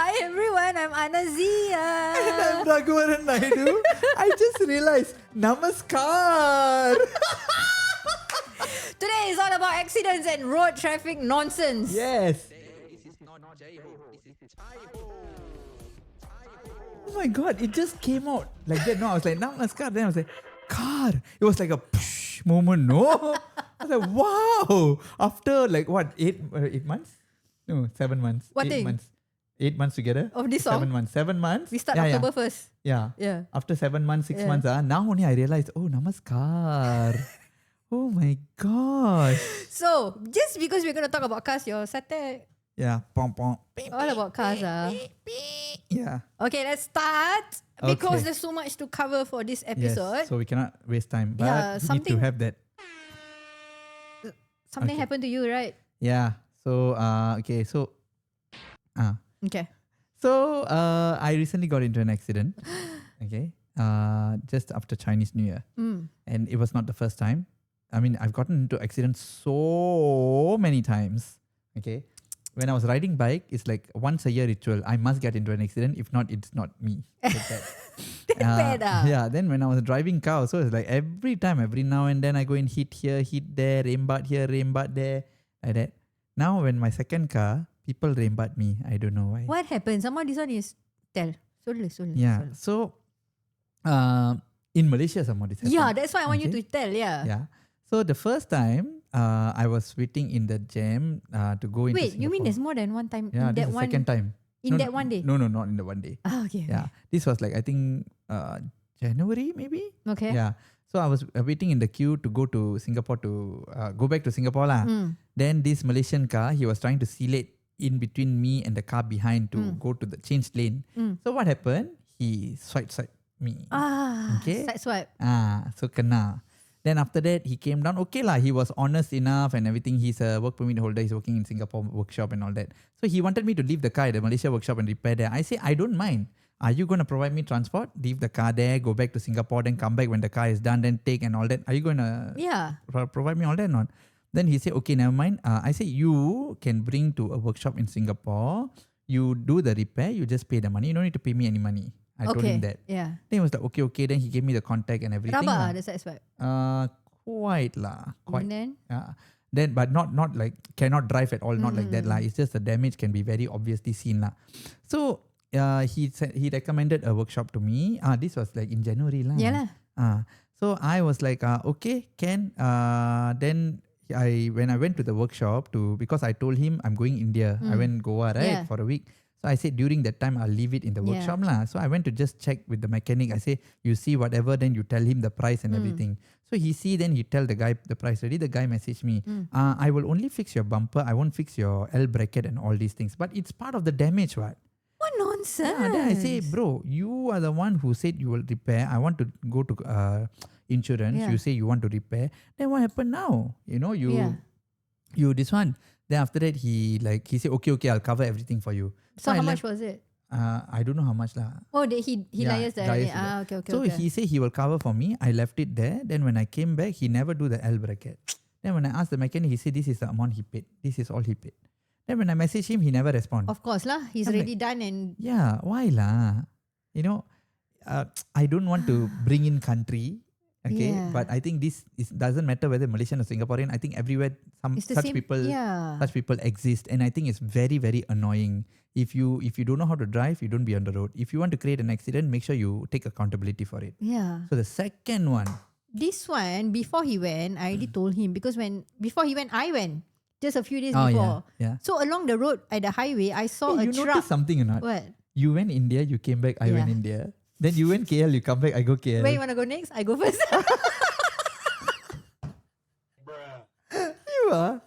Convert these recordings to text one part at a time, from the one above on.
Hi everyone, I'm Ana Zia. And I'm Ragu and Ana. I just realized, Namaskar. Today is all about accidents and road traffic nonsense. Yes. Oh my God, it just came out like that. No, I was like, Namaskar. Then I was like, car. It was like a psh moment. No. I was like, wow. After like what, 8 months? No, 7 months. What 8 thing? months. 8 months together. Of this 7 song? months. 7 months. We start Yeah, October 1st. Yeah. Yeah. After 7 months, 6 Yeah. months, now only I realized, oh, Namaskar. Oh my gosh. So, just because we're going to talk about cars, your Saturday Yeah. Pom pom. all about cars. Yeah. Okay, let's start. Because Okay. there's so much to cover for this Yes. episode. So we cannot waste time. But Yeah, we need to something- have that. Something Okay. happened to you, right? Yeah. So okay. So Okay. I recently got into an accident. Okay. Just after Chinese New Year, and it was not the first time. I mean, I've gotten into accidents so many times. Okay. When I was riding bike, it's like once a year ritual. I must get into an accident. If not, it's not me. Like that. Bad, ah. Yeah. Then when I was driving car, so it's like every time, every now and then I go and hit here, hit there, rembat here, rembat there, like that. Now when my second car, people rembat me. I don't know why. What happened? Someone, this one is tell. Sorry. Yeah. So, in Malaysia, some of this happened. Yeah, that's why I want you Okay. to tell. Yeah. Yeah. So the first time, I was waiting in the jam to go into Wait, you mean Singapore. there's more than one time Yeah, in this that is the one second time. in that one day? No, not in the one day. Ah, okay. Yeah. This was like, I think, January maybe? Okay. Yeah. So I was waiting in the queue to go to Singapore to go back to Singapore lah. Then this Malaysian car, he was trying to seal it in between me and the car behind to go to the change lane. So what happened? He swiped me. Okay. Side swipe. So kena. Then after that, he came down. Okay lah, he was honest enough and everything. He's a work permit holder. He's working in Singapore workshop and all that. So he wanted me to leave the car at the Malaysia workshop and repair there. I say, I don't mind. Are you going to provide me transport? Leave the car there, go back to Singapore, then come back when the car is done, then take and all that. Are you going to Yeah. provide me all that or not? Then he said, okay, never mind. I said, you can bring to a workshop in Singapore. You do the repair. You just pay the money. You don't need to pay me any money. I told him that. Yeah. Then he was like, okay. Then he gave me the contact and everything. Rabak lah. the side swipe. Quite lah. Quite. And then? Then, but not like cannot drive at all. Not like that lah. It's just the damage can be very obviously seen lah. So he said he recommended a workshop to me. This was like in January lah. Yeah lah. So I was like, okay, can. Then when I went to the workshop because I told him I'm going India. I went Goa right Yeah. for a week. So I said during that time I'll leave it in the Yeah. workshop lah. So I went to just check with the mechanic. I say you see whatever, then you tell him the price and everything. So he see, then he tell the guy the price already. The guy messaged me. I will only fix your bumper. I won't fix your L bracket and all these things. But it's part of the damage, what? What nonsense. Yeah, then I say, bro, you are the one who said you will repair. I want to go to insurance. Yeah. You say you want to repair. Then what happened now? You know, Yeah. you this one. Then after that, he said, okay, I'll cover everything for you. So how I much left- was it? I don't know how much lah. Oh, he Yeah, liars there. liars Okay. So he said he will cover for me. I left it there. Then when I came back, he never do the L bracket. Then when I asked the mechanic, he said this is the amount he paid. This is all he paid. Then when I messaged him, he never responded. Of course lah. He's I'm already done and Yeah, why lah? You know, I don't want to bring in country. Okay, Yeah. but I think this doesn't matter whether Malaysian or Singaporean. I think everywhere it's the such same. people Yeah. such people exist, and I think it's very very annoying. If you don't know how to drive, you don't be on the road. If you want to create an accident, make sure you take accountability for it. Yeah. So the second one, This one, before he went, I already told him because before he went, I went just a few days oh before. yeah. So along the road at the highway, I saw Hey, a you truck. noticed something or not? What? You went India, you came back. I went Yeah. India. Then you went KL, you come back. I go KL. Where you want to go next? I go first. You are.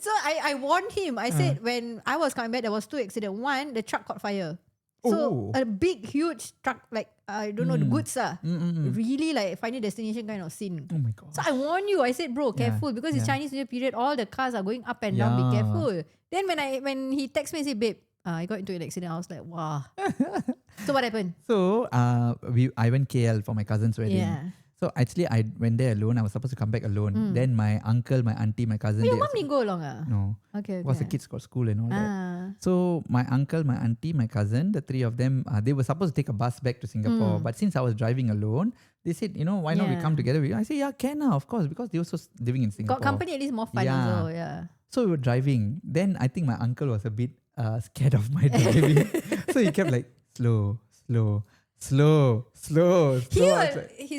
So I warned him. I said when I was coming back, there was 2 accidents. One, the truck caught fire. So Oh. a big, huge truck, like I don't know, the goods really like final destination kind of scene. Oh my god. So I warned you. I said, bro, careful because it's yeah. Chinese New Year period. All the cars are going up and down. Be Yeah. careful. Then when he texted me and said, babe, I got into an accident. I was like, wow. So what happened? So I went KL for my cousin's wedding. Yeah. So actually, I went there alone. I was supposed to come back alone. Then my uncle, my auntie, my cousin. Your they mom didn't go along No. Okay. Because the kids got school and all that. Ah. So my uncle, my auntie, my cousin, the three of them, they were supposed to take a bus back to Singapore. But since I was driving alone, they said, why not we come together? I said, yeah, can of course, because they were also living in Singapore. Got company at least more fun also. Yeah. So we were driving. Then I think my uncle was a bit scared of my driving. So he kept like, slow. His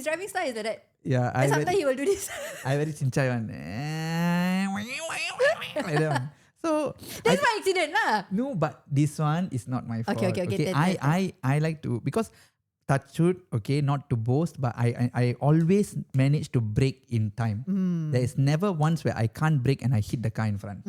driving style is like that. Yeah, And sometimes he will do this. I very chincai one. Like that one. So That's my accident lah. no, but this one is not my fault. Okay. I like to, because touch wood, okay, not to boast, but I always manage to brake in time. There is never once where I can't brake and I hit the car in front.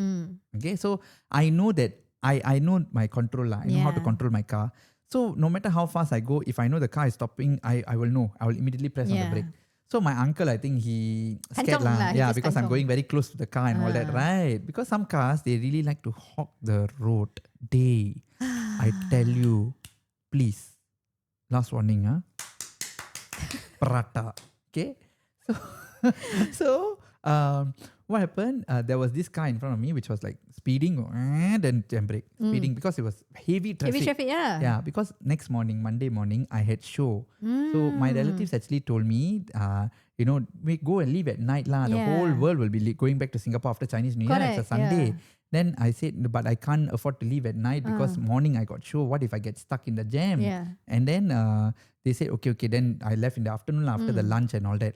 Okay, so I know that I know my control lah. I know how to control my car. So no matter how fast I go, if I know the car is stopping, I will know. I will immediately press on the brake. So my uncle, I think he scared lah. Yeah, because I'm going very close to the car and all that, right? Because some cars, they really like to hog the road. I tell you, please, last warning, Prata. Okay? So what happened? There was this car in front of me which was like speeding, then jam brake. Speeding because it was heavy traffic. Heavy traffic, yeah. Yeah, because next morning, Monday morning, I had show. So my relatives actually told me, we go and leave at night lah. The whole world will be going back to Singapore after Chinese New Year. It's a Sunday. Then I said, but I can't afford to leave at night because morning I got show. What if I get stuck in the jam? And then they said, okay. Then I left in the afternoon after the lunch and all that.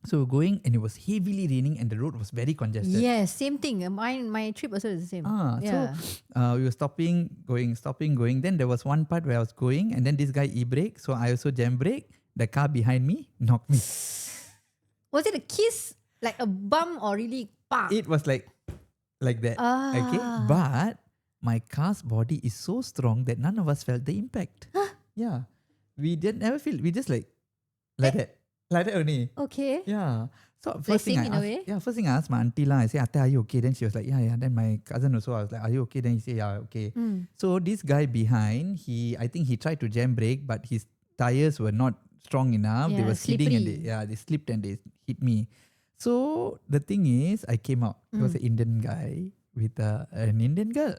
So going, and it was heavily raining and the road was very congested. Yes, same thing. My trip also is the same. So we were stopping, going. Then there was one part where I was going and then this guy e-brake. So I also jam brake. The car behind me knocked me. Was it a kiss? Like a bump or really bang? It was like that. Okay. But my car's body is so strong that none of us felt the impact. Yeah. We didn't never feel. We just like that. Like that only. Okay. Yeah. So first thing I asked my auntie lah, I said, Atte, are you okay? Then she was like, yeah. Then my cousin also, I was like, are you okay? Then he said, yeah, okay. So this guy behind, I think he tried to jam brake, but his tires were not strong enough. They were skidding and they slipped and they hit me. So the thing is, I came out. It was an Indian guy with an Indian girl.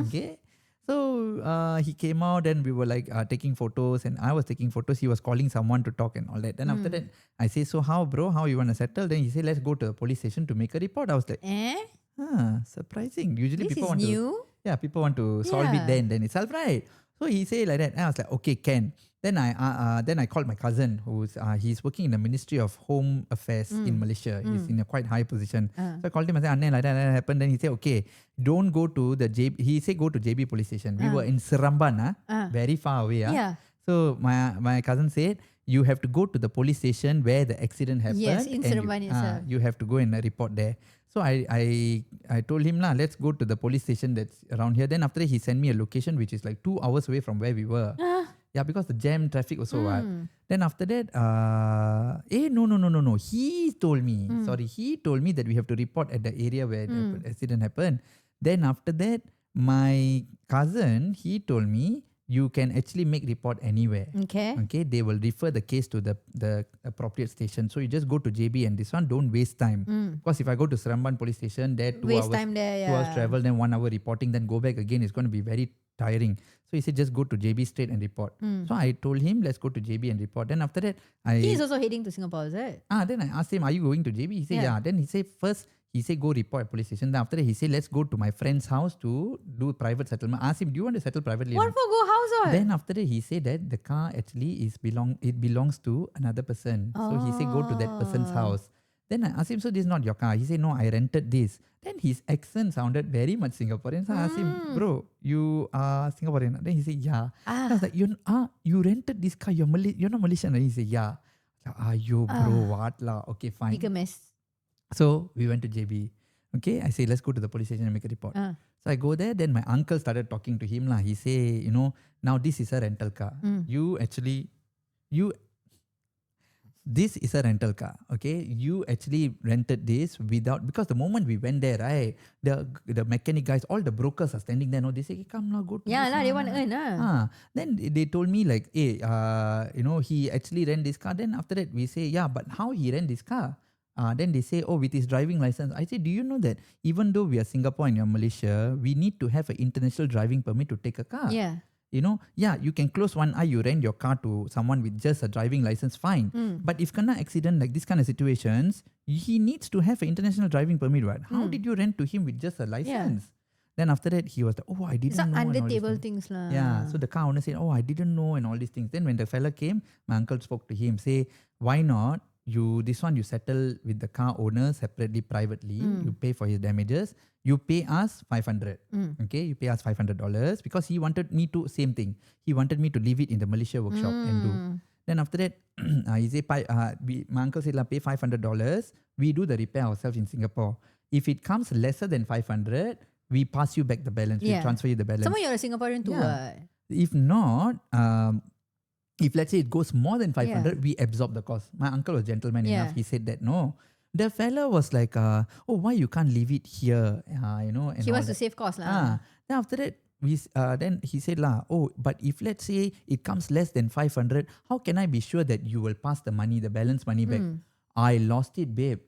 Okay. So he came out, then we were like taking photos and I was taking photos. He was calling someone to talk and all that. Then after that, I say, so how bro, how you want to settle? Then he said, let's go to the police station to make a report. I was like, surprising. Usually This people is want new. people want to solve it then itself, right? So he said like that. And I was like, okay, can. Then I called my cousin he's working in the Ministry of Home Affairs in Malaysia. He's in a quite high position. So I called him and said, Anne, like that happened. Then he said, okay, don't go to the JB. He said go to JB police station. We were in Seremban, very far away. So my cousin said, you have to go to the police station where the accident happened. Yes, in Seremban itself. You have to go and report there. So I told him, let's go to the police station that's around here. Then after that, he sent me a location which is like 2 hours away from where we were. Yeah, because the jam traffic also. Then after that, no. He told me, he told me that we have to report at the area where the accident happened. Then after that, my cousin, he told me, you can actually make report anywhere. Okay. They will refer the case to the appropriate station. So you just go to JB and this one, don't waste time. Because if I go to Seremban police station, there 2 waste hours, time there, 2 hours travel, then 1 hour reporting, then go back again. It's going to be very tiring. So he said, just go to JB straight and report. So I told him, let's go to JB and report. Then after that, he's also heading to Singapore, is it? Then I asked him, are you going to JB? He said, yeah. Then he said, first, he said, go report at police station. Then after that, he said, let's go to my friend's house to do private settlement. I asked him, do you want to settle privately? What for go house or? Then after that, he said that the car actually belongs to another person. So he said, go to that person's house. Then I asked him, so this is not your car? He said, no, I rented this. Then his accent sounded very much Singaporean. So I asked him, bro, you are Singaporean? Then he said, yeah. I was like, you rented this car? You're not Malaysian? And he said, yeah. Ayo, bro, what lah? Okay, fine. Bigger mess. So we went to JB. Okay, I say, let's go to the police station and make a report. So I go there, then my uncle started talking to him. He say, now this is a rental car. You this is a rental car. Okay, you actually rented this without, because the moment we went there, right, the mechanic guys, all the brokers are standing there. No, they say, hey, come now, go to Yeah this lah, one, they want to earn lah. Then they told me like, hey, he actually rent this car. Then after that we say, yeah, but how he rent this car? Then they say, oh, with his driving license. I say, do you know that even though we are Singapore and you're Malaysia, we need to have an international driving permit to take a car. Yeah. You can close one eye, you rent your car to someone with just a driving license, fine. But if kena accident like this kind of situations, he needs to have an international driving permit, right? How did you rent to him with just a license? Then after that, he was like, oh, I didn't It's know. not under and all these table things. things lah. Yeah, so the car owner said, oh, I didn't know and all these things. Then when the fella came, my uncle spoke to him, say, why not? You settle with the car owner separately, privately. You pay for his damages. You pay us 500. Okay, you pay us $500 because he wanted me to, same thing. He wanted me to leave it in the Malaysia workshop and do. Then after that, he said, my uncle said, pay $500. We do the repair ourselves in Singapore. If it comes lesser than 500, we pass you back the balance. We transfer you the balance. Some of you're a Singaporean too. Yeah. If not, if let's say it goes more than 500, we absorb the cost. My uncle was gentleman enough. He said that no. The fella was like, oh, why you can't leave it here? And he wants to save cost lah. Then after that, then he said oh, but if let's say it comes less than 500, how can I be sure that you will pass the money, the balance money back? I lost it, babe.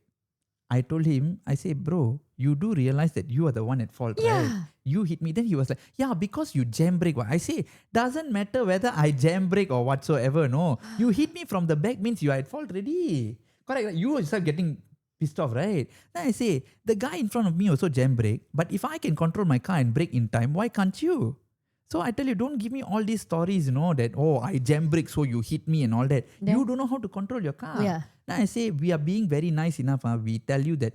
I told him, I say, bro, you do realize that you are the one at fault, right? You hit me. Then he was like, yeah, because you jam brake. I say, doesn't matter whether I jam brake or whatsoever, no. You hit me from the back means you are at fault already. Correct. You start getting pissed off, right? Then I say, the guy in front of me also jam brake, but if I can control my car and brake in time, why can't you? So I tell you, don't give me all these stories, that, oh, I jam brake, so you hit me and all that. Then, you don't know how to control your car. Yeah. Then I say, we are being very nice enough. We tell you that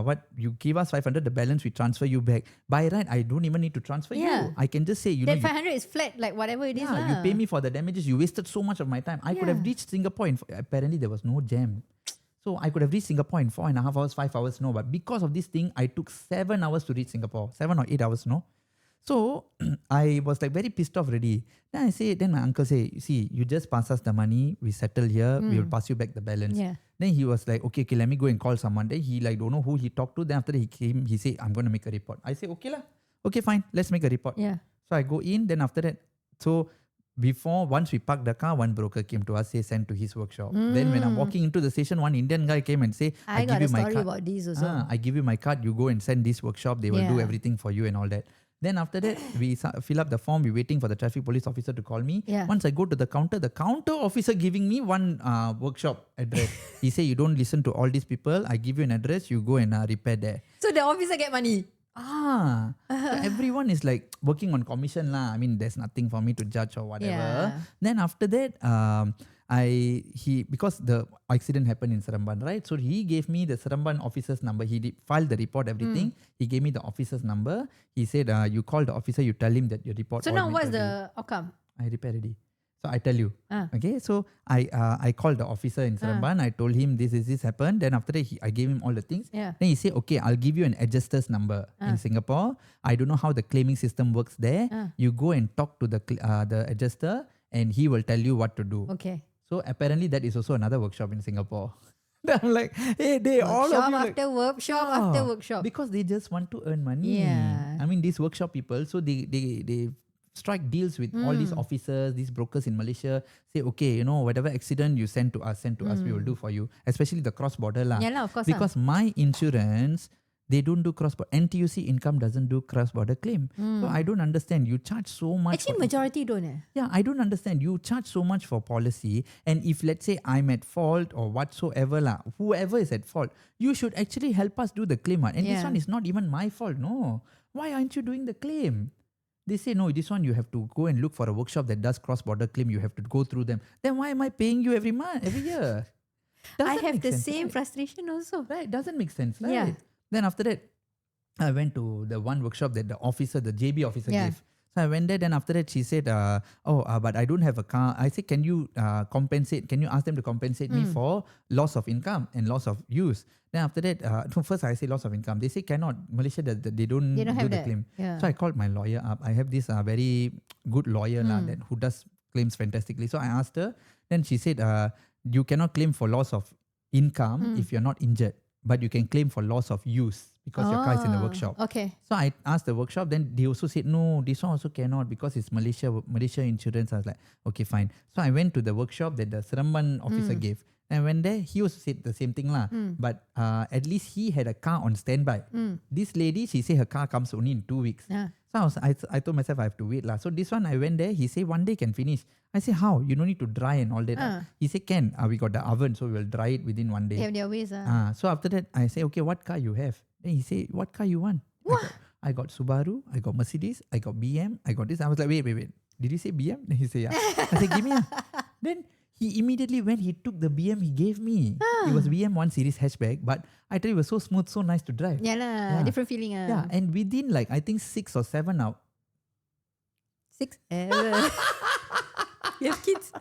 what you give us 500, the balance we transfer you back. By right, I don't even need to transfer you. I can just say, that 500 is flat, like whatever it is. Yeah, you pay me for the damages. You wasted so much of my time. I could have reached Singapore apparently there was no jam. So I could have reached Singapore in 4.5 hours, 5 hours, no. But because of this thing, I took 7 hours to reach Singapore. 7 or 8 hours, no. So I was like very pissed off already. Then my uncle say, see, you just pass us the money, we settle here, we will pass you back the balance. Yeah. Then he was like, okay, let me go and call someone. Then he like don't know who he talked to. Then after that he came, he said, I'm going to make a report. I say, okay lah. Okay, fine, let's make a report. Yeah. So I go in, then after that, so once we parked the car, one broker came to us, say send to his workshop. Then when I'm walking into the station, one Indian guy came and say, I give you my card. about this also. I give you my card, you go and send this workshop, they will do everything for you and all that. Then after that, we fill up the form, we're waiting for the traffic police officer to call me. Yeah. Once I go to the counter officer giving me one workshop address. He say, you don't listen to all these people, I give you an address, you go and repair there. So the officer get money? So everyone is like working on commission lah. I mean, there's nothing for me to judge or whatever. Yeah. Then after that, because the accident happened in Seremban, right? So he gave me the Seremban officer's number. He filed the report, everything. He gave me the officer's number. He said, you call the officer, you tell him that your report. So now what's the outcome? I repair already. So I tell you. Okay, so I called the officer in Seremban. I told him this happened. Then after that, I gave him all the things. Yeah. Then he said, okay, I'll give you an adjuster's number in Singapore. I don't know how the claiming system works there. You go and talk to the adjuster and he will tell you what to do. Okay. So apparently that is also another workshop in Singapore. I'm like, hey, they all of you after workshop after workshop. Because they just want to earn money. Yeah. I mean, these workshop people, so they strike deals with all these officers, these brokers in Malaysia. Say, okay, whatever accident you send to us, we will do for you. Especially the cross-border lah. Yeah lah, of course. Because my insurance, they don't do cross-border. NTUC income doesn't do cross-border claim. So I don't understand. You charge so much. Actually, majority don't. Yeah, I don't understand. You charge so much for policy, and if let's say I'm at fault or whatsoever lah, whoever is at fault, you should actually help us do the claim. And this one is not even my fault. No. Why aren't you doing the claim? They say, no, this one you have to go and look for a workshop that does cross-border claim. You have to go through them. Then why am I paying you every year? I have the same frustration also. Right, doesn't make sense, right? Yeah. Then after that, I went to the one workshop that the JB officer gave. So I went there, then after that she said, but I don't have a car. I said, can you compensate? Can you ask them to compensate me for loss of income and loss of use? Then after that, first I say loss of income. They say cannot. Malaysia, they don't do the claim. Yeah. So I called my lawyer up. I have this very good lawyer who does claims fantastically. So I asked her. Then she said, you cannot claim for loss of income if you're not injured, but you can claim for loss of use because your car is in the workshop. Okay. So I asked the workshop, then they also said, no, this one also cannot because it's Malaysia insurance. I was like, okay, fine. So I went to the workshop that the Seremban officer gave. And when there, he also said the same thing lah. But at least he had a car on standby. This lady, she said her car comes only in 2 weeks. Yeah. So I told myself I have to wait lah. So this one I went there. He said one day can finish. I said how? You don't need to dry and all that. He said can. We got the oven, so we'll dry it within one day. They have their ways. So after that I say okay, what car you have? Then he said what car you want? I got Subaru. I got Mercedes. I got BM. I got this. I was like wait. Did you say BM? Then he said yeah. I said give me. Then he immediately when he took the BM he gave me. It was BM 1 Series hatchback, but I tell you it was so smooth, so nice to drive. Yeah lah, different feeling. Yeah, and within like I think 6 or 7 hours. 6 hours. You have kids.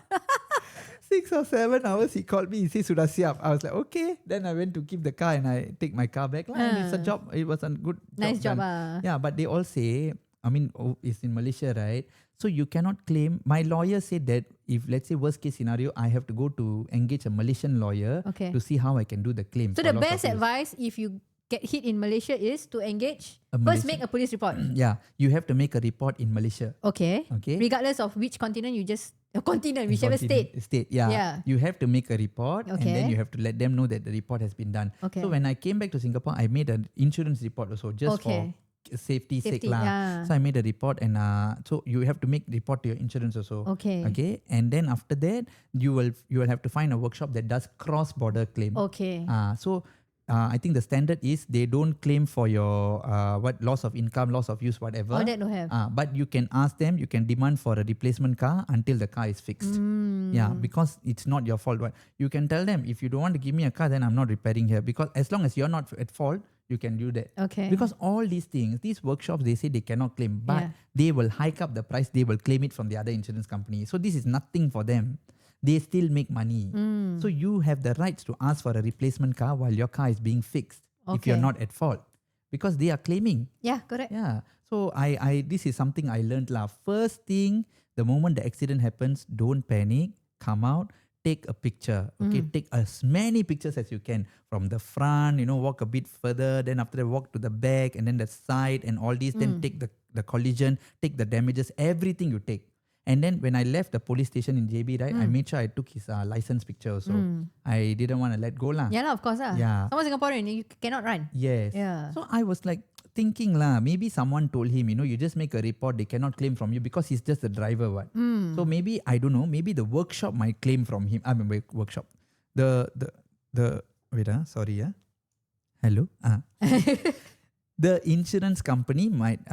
6 or 7 hours he called me. He said sudah siap. I was like okay. Then I went to keep the car and I take my car back. And it's a job. It was a good Nice job. done. Yeah, but they all say, I mean, it's in Malaysia, right? So you cannot claim. My lawyer said that if let's say worst case scenario, I have to go to engage a Malaysian lawyer to see how I can do the claim. So the best advice if you get hit in Malaysia is to engage. First make a police report. Yeah, you have to make a report in Malaysia. Okay. Regardless of which continent you just whichever state. Yeah. You have to make a report and then you have to let them know that the report has been done. Okay. So when I came back to Singapore, I made an insurance report also just for safety sake lah. Yeah. So I made a report and so you have to make report to your insurance also. Okay. And then after that you will have to find a workshop that does cross border claim. Okay. So I think the standard is they don't claim for your loss of income, loss of use, whatever. All that don't have. But you can ask them, you can demand for a replacement car until the car is fixed. Yeah, because it's not your fault. But you can tell them, if you don't want to give me a car, then I'm not repairing here. Because as long as you're not at fault, you can do that. Okay. Because all these things, these workshops, they say they cannot claim, but they will hike up the price. They will claim it from the other insurance company. So this is nothing for them. They still make money. So you have the rights to ask for a replacement car while your car is being fixed if you're not at fault. Because they are claiming. Yeah, correct. Yeah. So I this is something I learned lah. First thing, the moment the accident happens, don't panic. Come out, take a picture. Okay, take as many pictures as you can from the front. Walk a bit further. Then after that, walk to the back and then the side and all these. Then take the collision, take the damages, everything you take. And then when I left the police station in JB, right, I made sure I took his license picture also. I didn't want to let go lah. Yeah lah, of course lah. Yeah. Someone Singaporean, you cannot run. Yes. Yeah. So I was like thinking lah, maybe someone told him, you just make a report, they cannot claim from you because he's just a driver. What? So maybe, I don't know, maybe the workshop might claim from him. I mean, workshop. The wait, sorry, hello? The insurance company might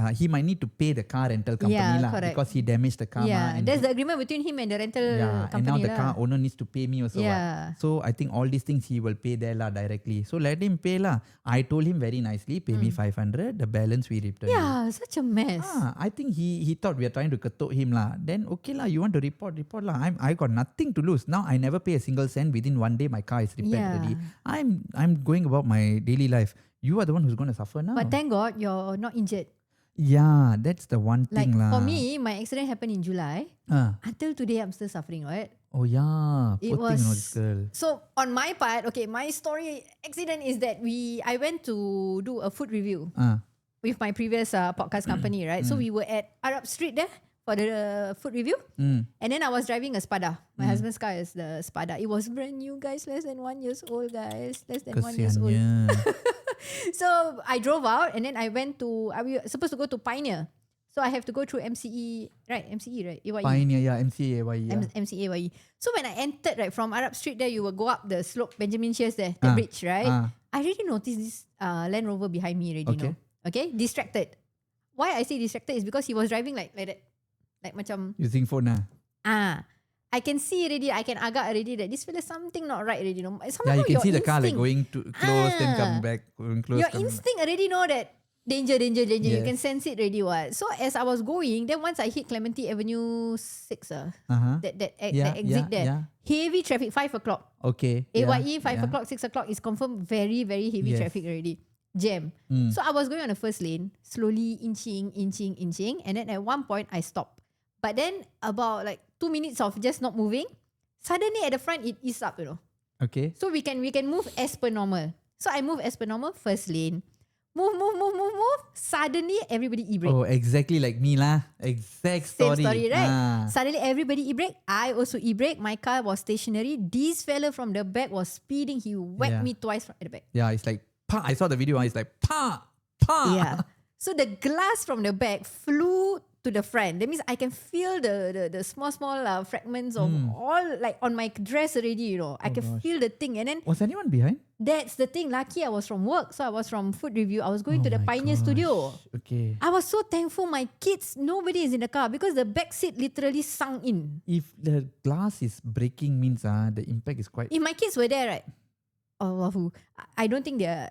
need to pay the car rental company lah because he damaged the car. Yeah, and there's the agreement between him and the rental company. And now the car owner needs to pay me also. Yeah. So I think all these things he will pay there lah directly. So let him pay lah. I told him very nicely, pay me 500. The balance we return. Yeah, such a mess. I think he thought we are trying to ketuk him lah. Then okay lah, you want to report lah. I got nothing to lose. Now I never pay a single cent. Within one day my car is repaired already. I'm going about my daily life. You are the one who's going to suffer now. But thank God you're not injured. Yeah, that's the one thing lah. For me, my accident happened in July. Until today, I'm still suffering, right? Oh yeah, It poor was thing, this girl. So on my part, okay, my story accident is that I went to do a food review with my previous podcast company, right? So we were at Arab Street there for the food review, and then I was driving a Spada. My husband's car is the Spada. It was brand new, guys, less than 1 year old, guys, less than 1 year old. So I drove out and then I was supposed to go to Pioneer. So I have to go through MCE, right? AYE. Pioneer, yeah, MCE, AYE. Yeah. MCE, AYE. So when I entered, right, from Arab Street there, you will go up the slope, Benjamin Shears there, the bridge, right? I already noticed this Land Rover behind me already, Okay, distracted. Why I say distracted is because he was driving like that. Like macam using phone I can see already, I can agak already that this fella something not right already. Yeah, you can see the car like going to close, then come back, going close. Your instinct already know that danger. Yes. You can sense it already. What? So as I was going, then once I hit Clementi Avenue 6, that exit there, heavy traffic, 5 o'clock. Okay. AYE 5 o'clock, 6 o'clock is confirmed very, very heavy traffic already. Jam. So I was going on the first lane, slowly inching, and then at one point I stopped. But then about like 2 minutes of just not moving, Suddenly at the front, it eased up, Okay. So we can move as per normal. So I move as per normal, first lane. Move. Suddenly, everybody e-brake. Oh, exactly like me lah. Exact Same story. story, right? Suddenly, everybody e-brake. I also e-brake. My car was stationary. This fella from the back was speeding. He whacked me twice at the back. Yeah, it's like, pa. I saw the video. It's like, pa. Yeah. So the glass from the back flew to the front. That means I can feel the small fragments of all like on my dress already. I can feel the thing. And then Was anyone behind? that's the thing. Lucky I was from work, so I was from food review. I was going to the Pioneer Studio. Okay. I was so thankful. My kids, nobody is in the car because the back seat literally sunk in. If the glass is breaking means the impact is quite. If my kids were there, right? Oh, I don't think they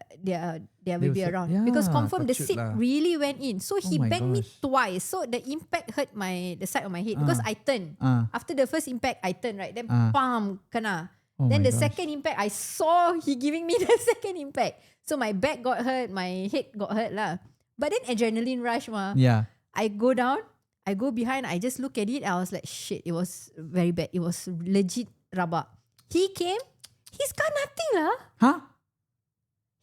will be around because confirm the seat really went in. So he banged me twice. So the impact hurt the side of my head because I turned. After the first impact, I turned, right? Then bam, kena. Then the second impact, I saw he giving me the second impact. So my back got hurt, my head got hurt lah. But then adrenaline rush ma. Yeah. I go down, I go behind, I just look at it. I was like, shit, it was very bad. It was legit rabak. He came, his car nothing lah. Huh?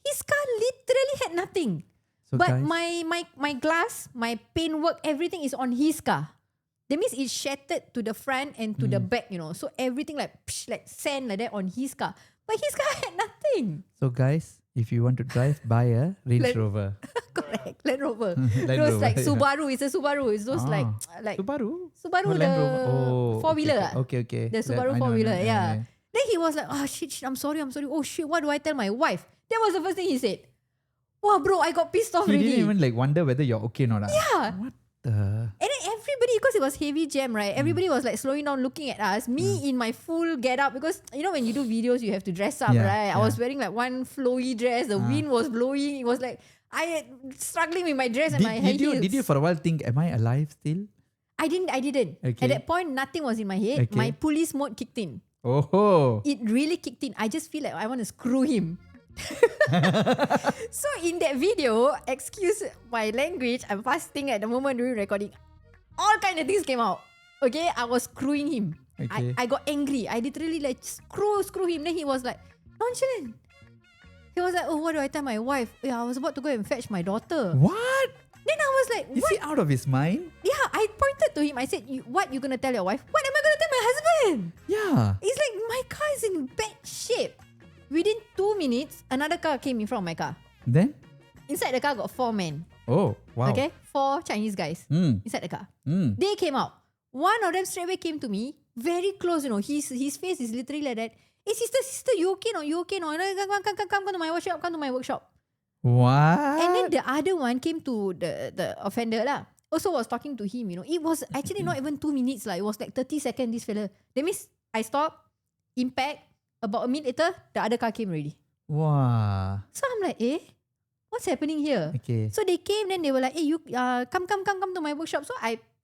His car literally had nothing. So but guys, my glass, my paintwork, everything is on his car. That means it shattered to the front and to the back, So everything like sand like that on his car. But his car had nothing. So guys, if you want to drive, buy a Range Rover. Correct. Land Rover. Land Those Rover, like yeah. Subaru. It's a Subaru. It's those like Subaru? Subaru, Oh, the Land Rover. Oh, four-wheeler. Okay. The Subaru I know, four-wheeler, I know. yeah. Then he was like, oh shit, I'm sorry. Oh shit, what do I tell my wife? That was the first thing he said. Wow, bro, I got pissed off He already. didn't even like wonder whether you're okay or not. Yeah. What the? And then everybody, because it was heavy jam, right? Everybody was like slowing down, looking at us. Me in my full get up, because when you do videos, you have to dress up, right? I was wearing like one flowy dress. The wind was blowing. It was like I struggling with my dress and my high heels. Did you for a while think, am I alive still? I didn't. Okay. At that point, nothing was in my head. Okay. My police mode kicked in. Oh. It really kicked in. I just feel like I want to screw him. So in that video, excuse my language, I'm fasting at the moment during recording. All kind of things came out. Okay, I was screwing him. Okay. I got angry. I literally like screw him. Then he was like, nonchalant. He was like, oh, what do I tell my wife? Yeah, I was about to go and fetch my daughter. What? Then I was like, Is what? he out of his mind? Yeah, I pointed to him. I said, what you gonna tell your wife? What am I gonna tell my husband? Yeah. It's like my car is in bad shape. Within 2 minutes, another car came in front of my car. Then? Inside the car got 4 men. Oh, wow. Okay, 4 Chinese guys inside the car. They came out. One of them straight away came to me, very close. His face is literally like that. Hey, sister, you okay? No, you okay? No, come to my workshop. Come to my workshop. What? And then the other one came to the offender lah. Also was talking to him. It was actually not even 2 minutes lah. It was like 30 seconds. This fella. That means I stopped. Impact. About a minute later, the other car came already. Wow. So I'm like, what's happening here? Okay. So they came, then they were like, hey, you come to my workshop. So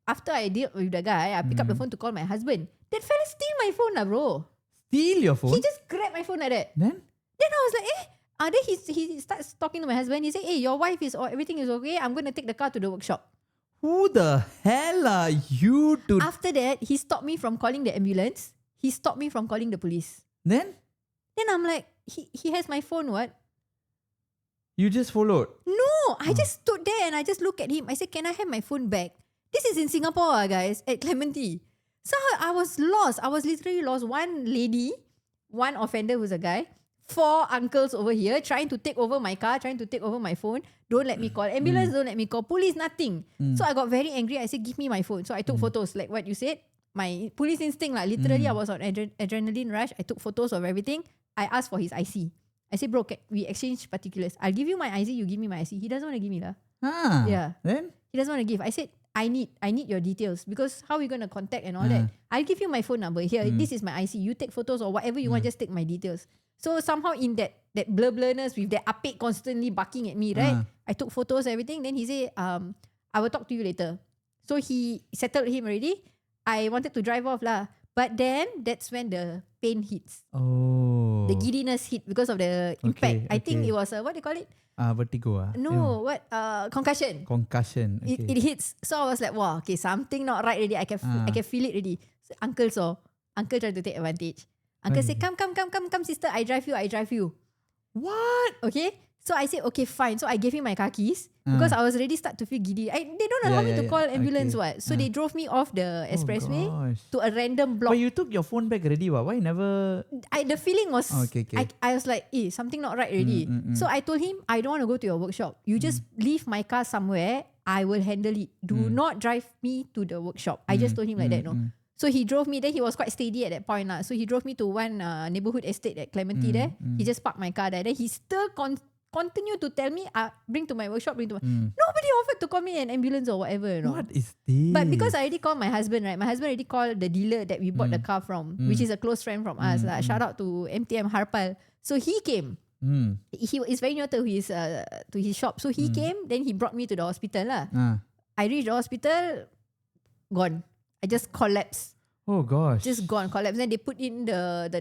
after I dealt with the guy, I pick up the phone to call my husband. That fella steal my phone lah, bro. Steal your phone? He just grabbed my phone like that. Then I was like, then he starts talking to my husband. He said, hey, your wife everything is okay. I'm going to take the car to the workshop. Who the hell are you to... After that, he stopped me from calling the ambulance. He stopped me from calling the police. Then I'm like, he has my phone, what? you just followed? No, I just stood there and I just looked at him. I said, can I have my phone back? This is in Singapore, guys, at Clementi. So I was lost. I was literally lost. One lady, one offender who's a guy, 4 uncles over here trying to take over my car, trying to take over my phone. Don't let me call ambulance, don't let me call police, nothing. So I got very angry. I said, give me my phone. So I took photos, like what you said. My police instinct, like literally I was on adrenaline rush. I took photos of everything. I asked for his IC. I said, bro, we exchange particulars. I'll give you my IC, you give me my IC. He doesn't want to give me lah. Yeah. Then? He doesn't want to give. I said, I need your details because how are we going to contact and all that? I'll give you my phone number. Here, this is my IC. You take photos or whatever you want, just take my details. So somehow in that blurness with that apek constantly barking at me, right? I took photos, everything. Then he said, I will talk to you later. So he settled him already. I wanted to drive off lah. But then that's when the pain hits. Oh. The giddiness hit because of the impact. I think it was what do you call it? Vertigo. No, what? Concussion. Concussion. Okay. It hits. So I was like, wow, okay, something not right already. I can feel it already. So uncle saw. Uncle tried to take advantage. Uncle said, come, sister, I drive you. What? Okay. So I said, okay, fine. So I gave him my car keys because I was already start to feel giddy. They don't allow me to call ambulance. Okay. What? So they drove me off the expressway to a random block. But you took your phone back already. Why never? The feeling was, Okay. I was like, something not right already. So I told him, I don't want to go to your workshop. You just leave my car somewhere. I will handle it. Do not drive me to the workshop. I just told him like that. No. So he drove me there. He was quite steady at that point. So he drove me to one neighborhood estate at Clementi there. He just parked my car there. Then he still continue to tell me, bring to my workshop, Nobody offered to call me an ambulance or whatever. You know? What is this? But because I already called my husband, right? My husband already called the dealer that we bought the car from, which is a close friend from us. Shout out to MTM Harpal. So he came. He is very near to his shop. So he came, then he brought me to the hospital. I reached the hospital, gone. I just collapsed. Oh gosh. Just gone, collapsed. Then they put in the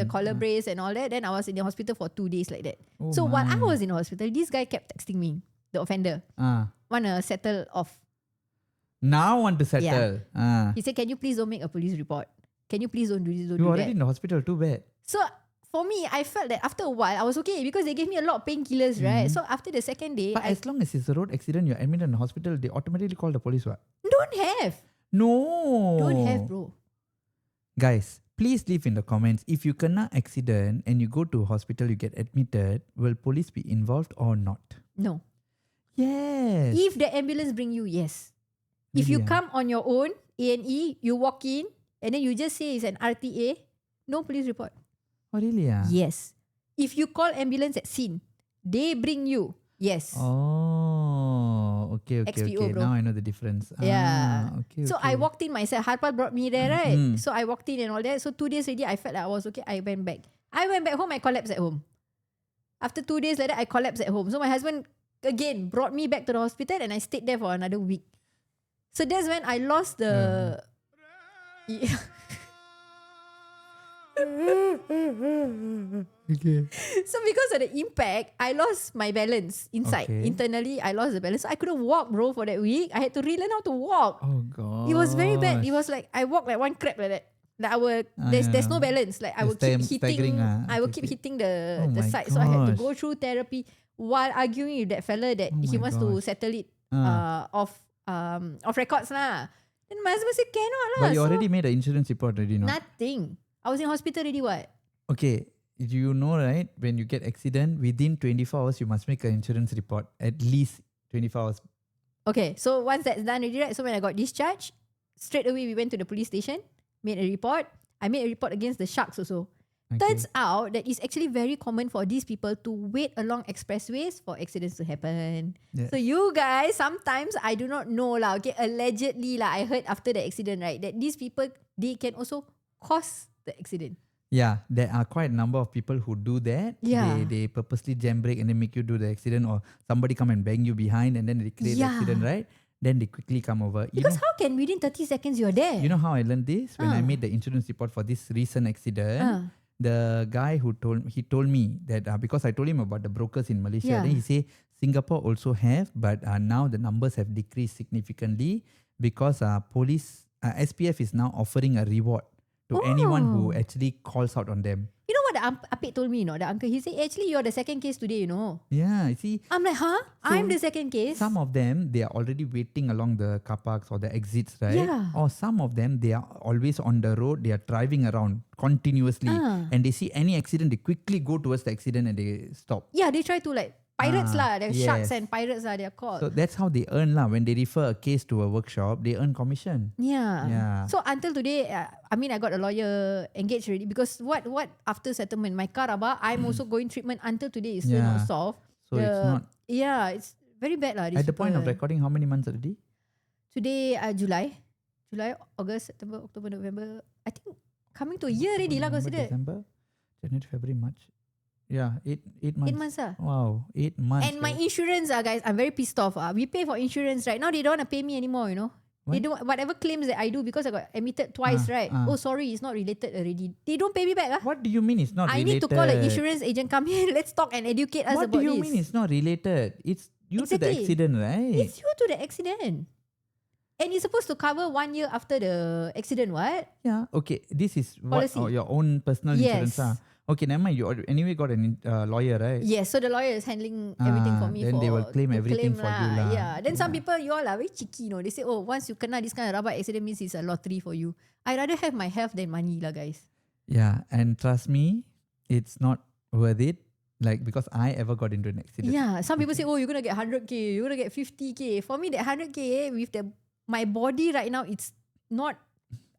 collar brace and all that. Then I was in the hospital for 2 days like that. Oh so while I my. was in the hospital, this guy kept texting me, the offender. Want to settle off. Now want to settle. He said, can you please don't make a police report? Can you please don't do this, don't You do already that? in the hospital, too bad. So for me, I felt that after a while, I was okay because they gave me a lot of painkillers, right? So after the second day, But as long as it's a road accident, you're admitted in the hospital, they automatically call the police. What? don't have. No. Don't have, bro. Guys, please leave in the comments. If you kena accident and you go to hospital, you get admitted, will police be involved or not? No. Yes. If the ambulance bring you, yes. If you Really, come on your own, A&E, you walk in, and then you just say it's an RTA, no police report. Oh, really? Yes. If you call ambulance at scene, they bring you, yes. Oh, okay. XPO, bro. Now I know the difference. Yeah. Okay. So I walked in myself. Harpal brought me there, right? So I walked in and all that. So 2 days already, I felt like I was okay. I went back. Home, I collapsed at home. After 2 days later, I collapsed at home. So my husband, again, brought me back to the hospital and I stayed there for another week. So that's when I lost the... Okay. So because of the impact, I lost my balance inside. Okay. Internally, I lost the balance. So I couldn't walk, bro, for that week. I had to relearn how to walk. Oh god. It was very bad. It was like I walked like one crab like that. Like there's no balance. Like I would keep hitting. I would keep hitting the my side. So I had to gosh. go through therapy while arguing with that fella that Oh he my wants to gosh. settle it off records lah. Then my husband said cannot lah. But you So already made an insurance report already, no? nothing. I was in hospital already. What? Okay. You know, right? When you get accident, within 24 hours, you must make an insurance report. At least 24 hours. Okay, so once that's done already, right? So when I got discharged, straight away we went to the police station, made a report. I made a report against the sharks also. Okay. Turns out that it's actually very common for these people to wait along expressways for accidents to happen. Yes. So you guys, sometimes I do not know lah. Okay, allegedly lah, I heard after the accident, right, that these people, they can also cause the accident. Yeah, there are quite a number of people who do that. Yeah. They purposely jam brake and then make you do the accident, or somebody come and bang you behind and then they create the accident, right? Then they quickly come over. Because how can within 30 seconds you're there? You know how I learned this? When I made the insurance report for this recent accident, the guy who told me that because I told him about the brokers in Malaysia, then he say Singapore also have, but now the numbers have decreased significantly because police SPF is now offering a reward to anyone who actually calls out on them. You know what the Apik told me, the uncle? He said, actually, you're the second case today, Yeah, you see. I'm like, huh? I'm the second case? Some of them, they are already waiting along the car parks or the exits, right? Yeah. Or some of them, they are always on the road. They are driving around continuously. And they see any accident, they quickly go towards the accident and they stop. Yeah, they try to pirates lah. They're sharks and pirates lah, they're called. So that's how they earn lah. When they refer a case to a workshop, they earn commission. Yeah. So until today, I got a lawyer engaged already because what after settlement, my car rabak, I'm also going treatment until today. It's still not solved. So it's not. Yeah, it's very bad lah. At the point of recording, how many months already? Today, July, August, September, October, November. I think coming to a year already lah. Consider. December, January, February, March. Yeah, 8 months. 8 months lah. Wow, 8 months. And my insurance, guys, I'm very pissed off. We pay for insurance, right? Now they don't want to pay me anymore, They don't, whatever claims that I do because I got admitted twice, right? Oh, sorry, it's not related already. They don't pay me back. What do you mean it's not I related? need to call an insurance agent, come here, let's talk and educate us what about this. do you mean it's not related? It's due to the accident, right? It's due to the accident. And it's supposed to cover 1 year after the accident, what? Yeah. Okay. This is what Policy. your own personal insurance. Okay, never mind. You anyway got an lawyer, right? Yes, so the lawyer is handling everything for me. Then they will claim everything for you lah. Yeah. Then some people, you all are very cheeky, They say, oh, once you kena this kind of rabak accident means it's a lottery for you. I rather have my health than money lah, guys. Yeah, and trust me, it's not worth it. Like, because I ever got into an accident. Yeah, some people say, oh, you're going to get 100k, you're going to get 50k. For me, that 100k with my body right now, it's not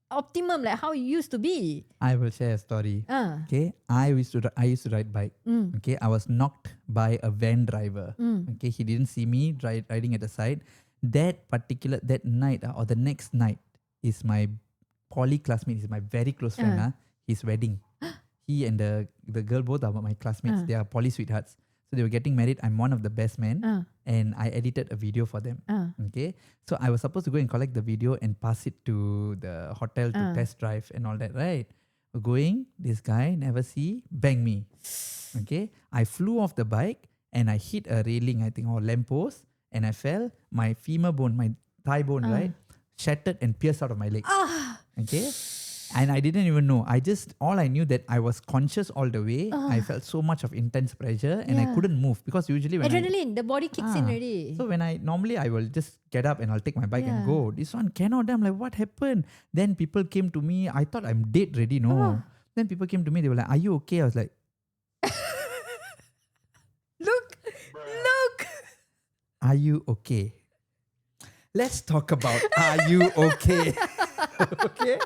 optimum like how it used to be. I will share a story. Okay, I used to ride bike. Okay, I was knocked by a van driver. Okay, he didn't see me riding at the side. That night or the next night is my poly classmate, is my very close friend. His wedding. He and the girl both are my classmates. They are poly sweethearts. So they were getting married. I'm one of the best men, and I edited a video for them. Okay, so I was supposed to go and collect the video and pass it to the hotel to test drive and all that. Right? Going, this guy never see, bang me. Okay, I flew off the bike and I hit a railing, I think, or lamppost, and I fell. My femur bone, my thigh bone, right, shattered and pierced out of my leg. Okay. And I didn't even know. All I knew that I was conscious all the way. I felt so much of intense pressure and I couldn't move because usually when adrenaline, the body kicks in already. So when normally I will just get up and I'll take my bike and go. This one cannot. I'm like, what happened? Then people came to me. I thought I'm dead already. No. Then people came to me. They were like, are you okay? I was like, Look. Are you okay? Let's talk about are you okay? Okay.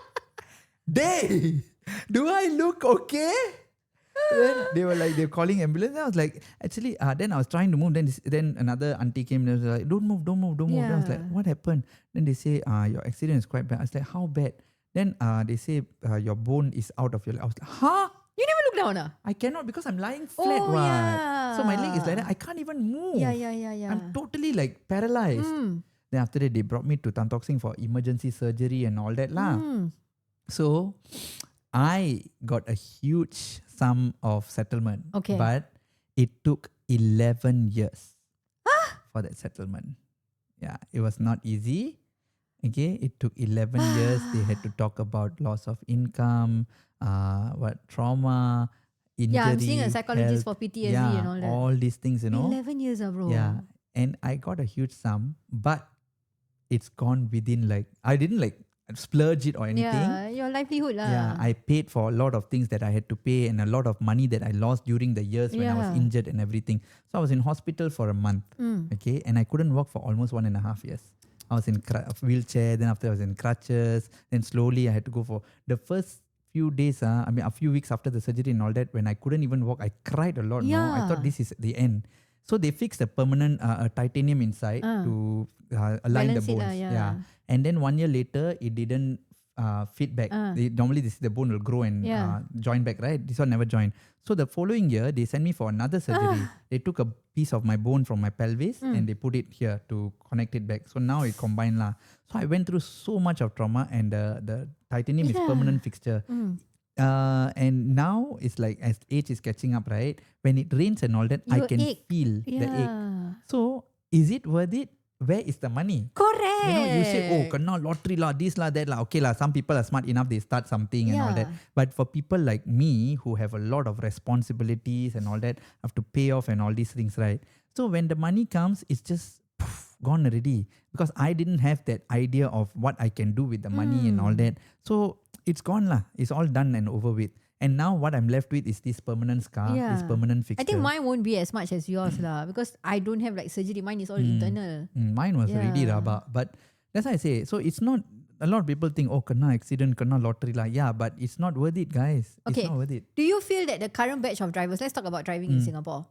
Do I look okay? Then they were calling ambulance. I was like, actually, then I was trying to move. Then another auntie came and was like, don't move. Yeah. Then I was like, what happened? Then they say, your accident is quite bad. I was like, how bad? Then they say, your bone is out of your leg. I was like, huh? You never look down, I cannot because I'm lying flat. Yeah. So my leg is like that. I can't even move. Yeah. I'm totally paralyzed. Then after that, they brought me to Tan Tock Seng for emergency surgery and all that lah. So I got a huge sum of settlement. Okay. But it took 11 years for that settlement. Yeah, it was not easy. Okay, it took 11 years. They had to talk about loss of income, trauma, injury. Yeah, I'm seeing a psychologist for PTSD and all that. All these things, 11 years, bro. Yeah, and I got a huge sum, but it's gone within I didn't splurge it or anything. Yeah, your livelihood lah. Yeah, I paid for a lot of things that I had to pay and a lot of money that I lost during the years when I was injured and everything. So I was in hospital for a month. Okay, and I couldn't walk for almost 1.5 years. I was in a wheelchair, then after I was in crutches, then slowly I had to go for the first few days, a few weeks after the surgery and all that, when I couldn't even walk, I cried a lot. Yeah. I thought this is the end. So they fixed a permanent titanium inside to align the Balance it bones. lah, yeah. And then 1 year later, it didn't fit back. Normally the bone will grow and join back, right? This one never joined. So the following year, they sent me for another surgery. They took a piece of my bone from my pelvis and they put it here to connect it back. So now it combined lah. So I went through so much of trauma and the titanium is permanent fixture. And now it's as age is catching up, right? When it rains and all that, I can feel the ache. So is it worth it? Where is the money? Correct. You say, oh, kena lottery lah, this lah, that lah. Okay lah, some people are smart enough, they start something and all that. But for people like me, who have a lot of responsibilities and all that, have to pay off and all these things, right? So when the money comes, it's just gone already. Because I didn't have that idea of what I can do with the money and all that. So it's gone lah. It's all done and over with. And now what I'm left with is this permanent scar, this permanent fixture. I think mine won't be as much as yours lah, because I don't have surgery. Mine is all internal. Mine was really rabak. But that's why I say, so it's not, a lot of people think, oh, kena accident, kena lottery lah. Yeah, but it's not worth it, guys. Okay. It's not worth it. Do you feel that the current batch of drivers, let's talk about driving in Singapore,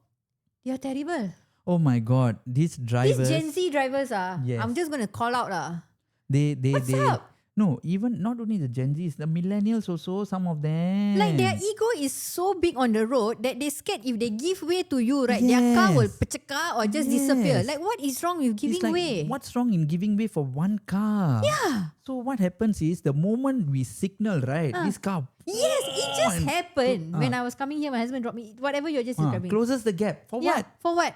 they are terrible. Oh my God, these drivers. These Gen Z drivers Yes. I'm just going to call out What's up? No, even not only the Gen Zs, the millennials also, some of them. Their ego is so big on the road that they scared if they give way to you, right? Their car will peceka or just disappear. What is wrong with giving way? What's wrong in giving way for one car? Yeah. So what happens is the moment we signal, right, this car. Yes, it just happened. When I was coming here, my husband dropped me. Whatever you're just describing. Closes the gap. For what? For what?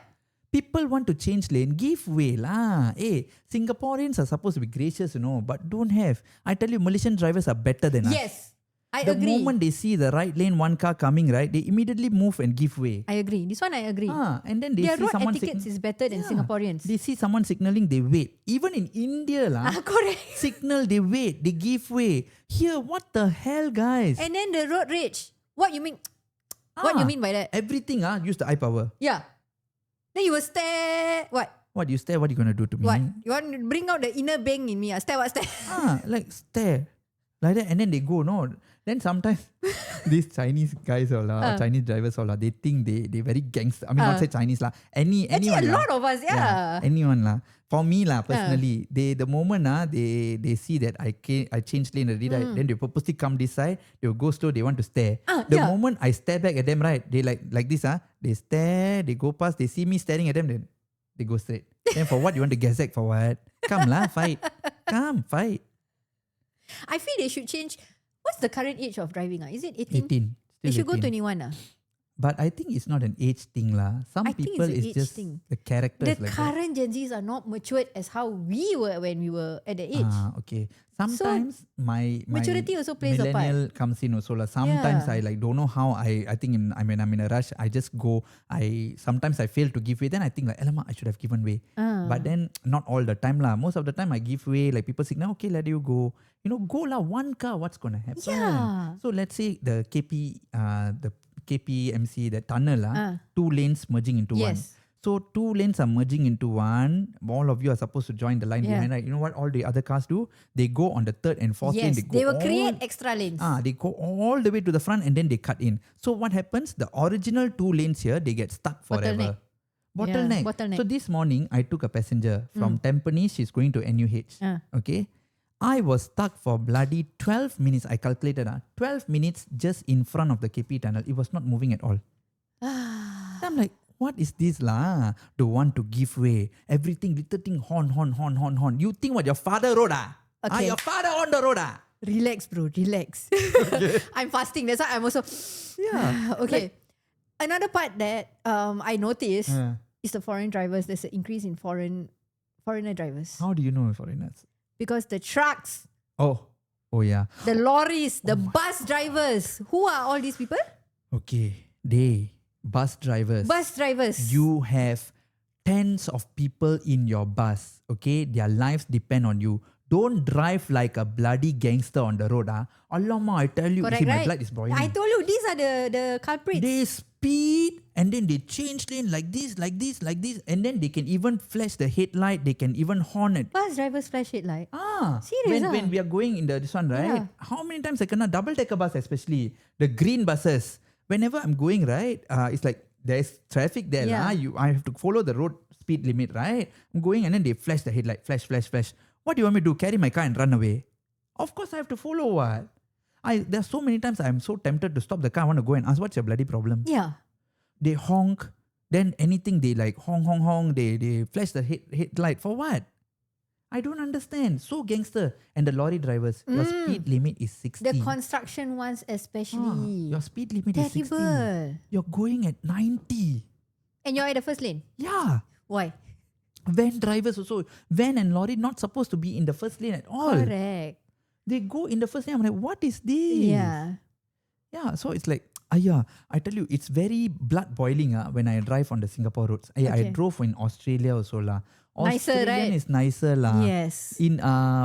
People want to change lane, give way lah. Hey, Singaporeans are supposed to be gracious, but don't have. I tell you, Malaysian drivers are better than us. Yes, I The agree. moment they see the right lane, one car coming, right, they immediately move and give way. I agree. This one I agree. And then they Their see road someone etiquette is better than Singaporeans. They see someone signaling, they wait. Even in India lah, Correct. signal, they wait, they give way. Here, what the hell, guys? And then the road rage. What you mean? What you mean by that? Everything use the eye power. Yeah. Then you will stare. What? What you stare? What you gonna do to me? What? You want to bring out the inner bang in me? Stare what? Stare. Like stare. Like that, and then they go, no. Then sometimes these Chinese guys or Chinese drivers or they think they very gangster. I mean, not say Chinese lah. Actually, Anyone a lot of us, yeah. anyone lah. For me lah, personally, the moment they see that I changed lane already, right, then they purposely come this side. They will go slow. They want to stare. The moment I stare back at them, right, they like this they stare. They go past. They see me staring at them. Then they go straight. Then for what you want to gazette for what? Come lah, fight. Come fight. I feel they should change. What's the current age of driving? Is it 18? 18. They should go 18. 21. But I think it's not an age thing lah. Some I think people it's an it's age just thing. the characters The like that. current Gen Zs are not matured as how we were when we were at the age. Okay. Sometimes my maturity also plays a part. millennial comes in also lah. Sometimes Yeah. I don't know how I think when I'm in a rush, I just go. Sometimes I fail to give way. Then I think like, alamak, I should have given way. But then not all the time lah. Most of the time I give way. Like people signal, okay, let you go. Go lah. One car, what's gonna happen? Yeah. So let's say the KPMC, the tunnel two lanes merging into one. Yes. So 2 lanes are merging into one. All of you are supposed to join the line behind, right? You know what all the other cars do? They go on the 3rd and 4th lane. Yes, they will create extra lanes. They go all the way to the front and then they cut in. So what happens? The original 2 lanes here, they get stuck forever. Bottleneck. Yeah, bottleneck. So this morning, I took a passenger from Tampines. She's going to NUH. Okay. I was stuck for bloody 12 minutes. I calculated 12 minutes just in front of the KP tunnel. It was not moving at all. I'm like, what is this lah? Don't want to give way. Everything, little thing, horn. You think what your father rode Okay. your father on the road Relax, bro. Relax. I'm fasting. That's why I'm also... Yeah. Okay. Another part that I noticed is the foreign drivers. There's an increase in foreigner drivers. How do you know foreigners? Because the trucks, Oh yeah. the lorries, the bus drivers. Who are all these people? Okay. Bus drivers. Bus drivers. You have tens of people in your bus. Okay, their lives depend on you. Don't drive like a bloody gangster on the road. Alamak, I tell you, Correct, see, my right? blood is boiling. I told you, these are the culprits. They speed and then they change lane like this, and then they can even flash the headlight. They can even horn it. Bus drivers flash headlight. When Serious when we are going in this one, right? Yeah. How many times I kena double decker bus, especially the green buses. Whenever I'm going, right, it's like there's traffic there. Yeah. I have to follow the road speed limit, right? I'm going and then they flash the headlight, flash. What do you want me to do? Carry my car and run away? Of course I have to follow what? There's so many times I'm so tempted to stop the car. I want to go and ask, what's your bloody problem? Yeah. They honk. Then anything they like honk. They flash the headlight for what? I don't understand. So gangster. And the lorry drivers, your speed limit is 60. The construction ones especially. Your speed limit is 60. Terrible. You're going at 90. And you're at the first lane. Yeah. Why? Van drivers also. Van and lorry not supposed to be in the first lane at all. Correct. They go in the first lane. I'm like, what is this? Yeah. Yeah, so it's like, I tell you, it's very blood boiling when I drive on the Singapore roads. I Okay. drove in Australia also lah. Nicer, Australian right? is nicer lah. Yes. In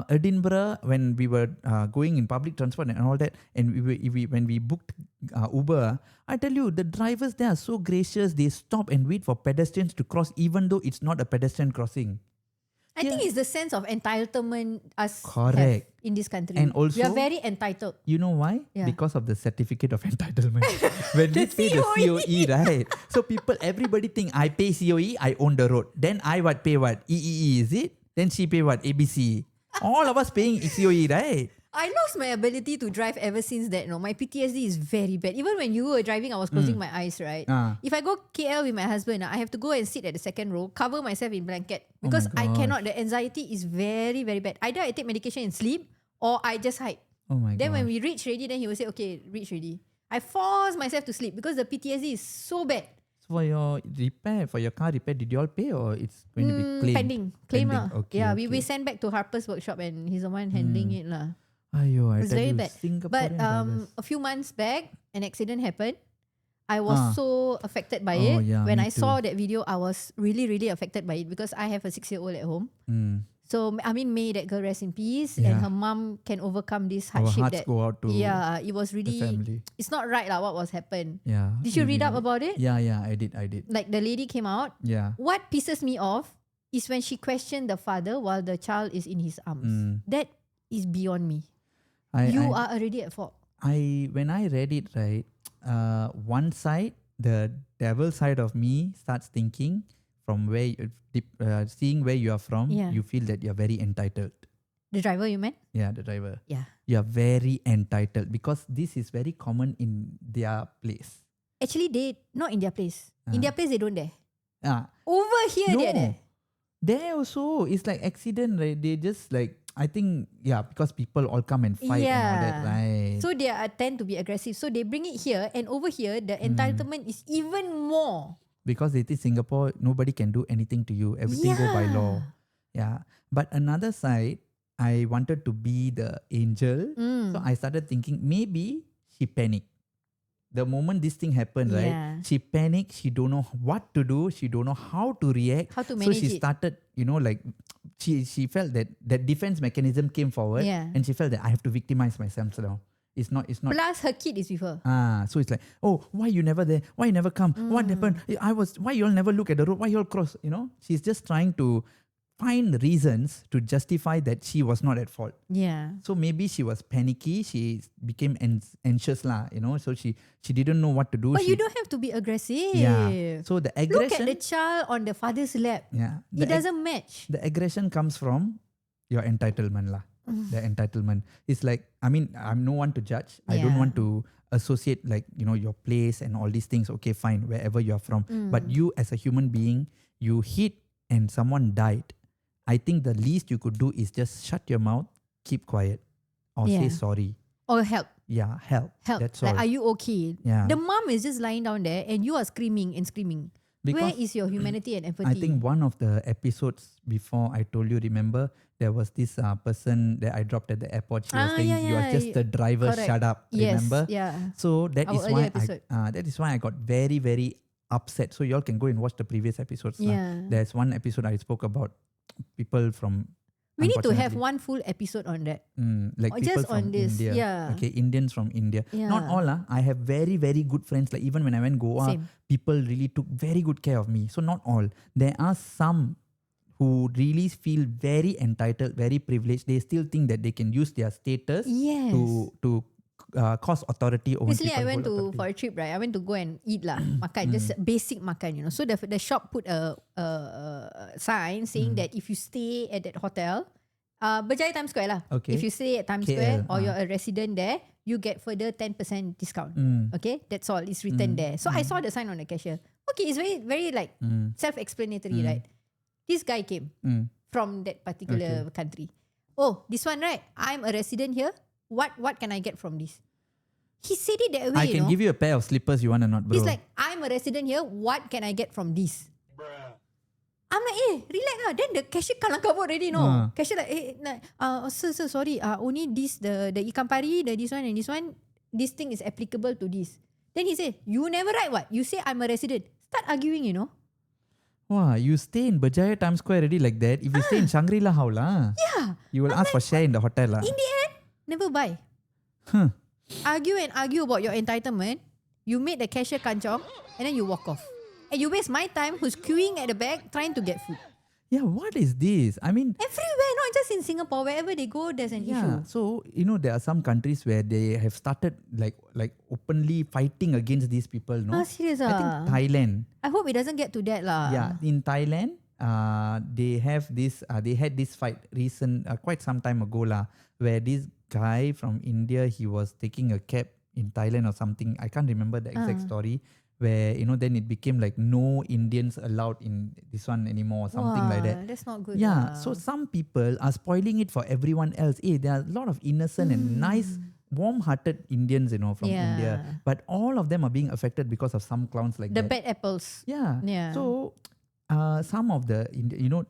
Edinburgh, when we were going in public transport and all that, and when we booked Uber, I tell you, the drivers there are so gracious. They stop and wait for pedestrians to cross, even though it's not a pedestrian crossing. I think it's the sense of entitlement us Correct. have in this country. And also- we are very entitled. You know why? Yeah. Because of the certificate of entitlement. When we pay the COE, right? So everybody think I pay COE, I own the road. Then I pay what? EEE, is it? Then she pay what? ABC. All of us paying COE, right? I lost my ability to drive ever since that. No, my PTSD is very bad. Even when you were driving, I was closing my eyes, right? If I go KL with my husband, I have to go and sit at the second row, cover myself in blanket because I gosh. cannot. The anxiety is very, very bad. Either I take medication and sleep or I just hide. Oh my Then god. when we reach ready, then he will say, okay, reach ready. I force myself to sleep because the PTSD is so bad. for your repair, for your car repair, did you all pay or it's going to be claimed? Pending. Claim Pending. lah. Okay, Yeah, okay. we send back to Harper's workshop and he's the one handling it lah. Ayo, I It's tell very you, bad. Singaporean But drivers. a few months back, an accident happened. I was so affected by Oh, it. yeah, When me I saw that video, I was really, really affected by it because I have a 6-year-old at home. So, I mean, may that girl rest in peace and Yeah. her mom can overcome this Our hardship. hearts That go out to it was the really, family. it's not right lah what was happened. Yeah. Did you read up about it? Yeah, I did. Like the lady came out. Yeah. What pisses me off is when she questioned the father while the child is in his arms. That is beyond me. You are already at fault. When I read it, right, one side, the devil side of me starts thinking from where, seeing where you are from, Yeah. you feel that you're very entitled. The driver, you meant? Yeah, the driver. Yeah. You're very entitled because this is very common in their place. Actually, not in their place. In their place, they don't dare. Over here, No. they're there. There also, it's like accident, right? They just like, I think, because people all come and fight and all that, right? So they tend to be aggressive. So they bring it here, and over here, the entitlement is even more. Because it is Singapore, nobody can do anything to you. Everything go by law. Yeah. But another side, I wanted to be the angel. So I started thinking, maybe she panicked. The moment this thing happened, right? Yeah. She panicked. She don't know what to do. She don't know how to react. How to So manage she it. started, like, she felt that defense mechanism came forward. Yeah. And she felt that I have to victimize myself now. It's not. Plus, her kid is with her. So it's like, oh, why you never there? Why you never come? What happened? Why you all never look at the road? Why you all cross? She's just trying to find reasons to justify that she was not at fault. Yeah. So maybe she was panicky. She became anxious lah. So she didn't know what to do. But you don't have to be aggressive. Yeah. So the Look aggression. at the child on the father's lap. Yeah. It doesn't match. The aggression comes from your entitlement lah. The entitlement. It's like, I mean, I'm no one to judge. I don't Yeah. want to associate like, your place and all these things. Okay, fine, wherever you're from. But you as a human being, you hit and someone died. I think the least you could do is just shut your mouth, keep quiet, or say Yeah. sorry. Or help. Yeah, help. Help. That's Like, all. are you okay? Yeah. The mom is just lying down there and you are screaming and screaming. Where Because is your humanity and empathy? I think one of the episodes before I told you, remember, there was this person that I dropped at the airport. She was saying, you are just the driver, Correct. shut up. Yes. Remember? Yeah. So that Our is earlier why episode. that is why I got very, very upset. So y'all can go and watch the previous episodes. lah. Yeah. There's one episode I spoke about people from. We need to have unfortunately, one full episode on that. like Or people just from on this, India. yeah. Okay, Indians from India. Not Yeah. all. I have very, very good friends. Like even when I went Goa, Same. people really took very good care of me. So not all. There are some who really feel very entitled, very privileged. They still think that they can use their status Yes. to cause authority over Recently, people. I went hold authority. for a trip, right? I went to go and eat lah, makan, just basic makan, So the shop put a sign saying that if you stay at that hotel, Berjaya Times Square lah. Okay. If you stay at Times KL, Square or you're a resident there, you get further 10% discount. Okay, that's all. It's written there. So I saw the sign on the cashier. Okay, it's very, very like self-explanatory, right? This guy came from that particular country. Oh, this one, right? I'm a resident here. What can I get from this? He said it that way. I can give you a pair of slippers you want or not, bro. He's like, I'm a resident here. What can I get from this? I'm like, relax lah. Then the cashier kalang kabut already, no. Cashier like, sir, sorry. Only this, the ikan pari, the this one and this one, this thing is applicable to this. Then he said, you never write what? You say I'm a resident. Start arguing, Wow, you stay in Berjaya Times Square already like that. If you stay in Shangri-La, how lah? Yeah. You will ask for share in the hotel lah. In the end, never buy. Argue about your entitlement. You made the cashier kanchong and then you walk off. And you waste my time who's queuing at the back trying to get food. Yeah, what is this? I mean, Everywhere, not just in Singapore. Wherever they go, there's an issue. So there are some countries where they have started like openly fighting against these people. No, Serious I think Thailand. I hope it doesn't get to that lah. Yeah, in Thailand, they have this. They had this fight quite some time ago lah, where this guy from India, he was taking a cab in Thailand or something. I can't remember the exact story. Where then it became like no Indians allowed in this one anymore or something like that. That's not good. Yeah, lah. so some people are spoiling it for everyone else. There are a lot of innocent and nice warm-hearted Indians, from Yeah. India. But all of them are being affected because of some clowns like The that. bad apples. Yeah. Yeah. So, some of the,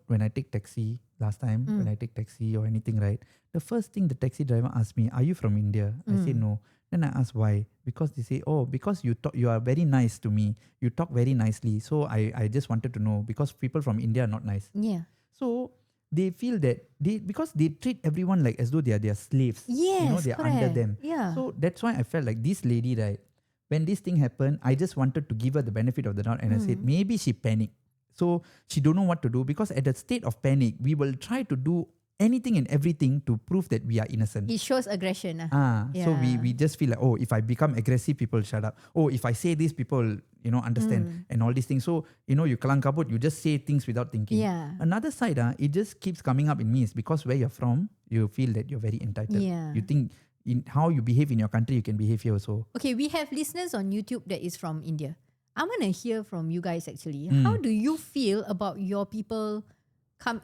when I take taxi last time, when I take taxi or anything, right? The first thing the taxi driver asked me, "Are you from India?" I say no. Then I ask why. Because they say, "Oh, because you are very nice to me. You talk very nicely. So I just wanted to know because people from India are not nice." Yeah. So they feel that because they treat everyone like as though they are their slaves. Yes, They are under correct. them. Yeah. So that's why I felt like this lady, right? When this thing happened, I just wanted to give her the benefit of the doubt, and I said maybe she panicked. So she don't know what to do because at the state of panic, we will try to do anything and everything to prove that we are innocent. It shows aggression. So we just feel like, oh, if I become aggressive, people shut up. Oh, if I say this, people understand and all these things. So you kalang kabut, you just say things without thinking. Yeah. Another side, it just keeps coming up in me is because where you're from, you feel that you're very entitled. Yeah. You think in how you behave in your country, you can behave here also. Okay, we have listeners on YouTube that is from India. I want to hear from you guys actually. How do you feel about your people?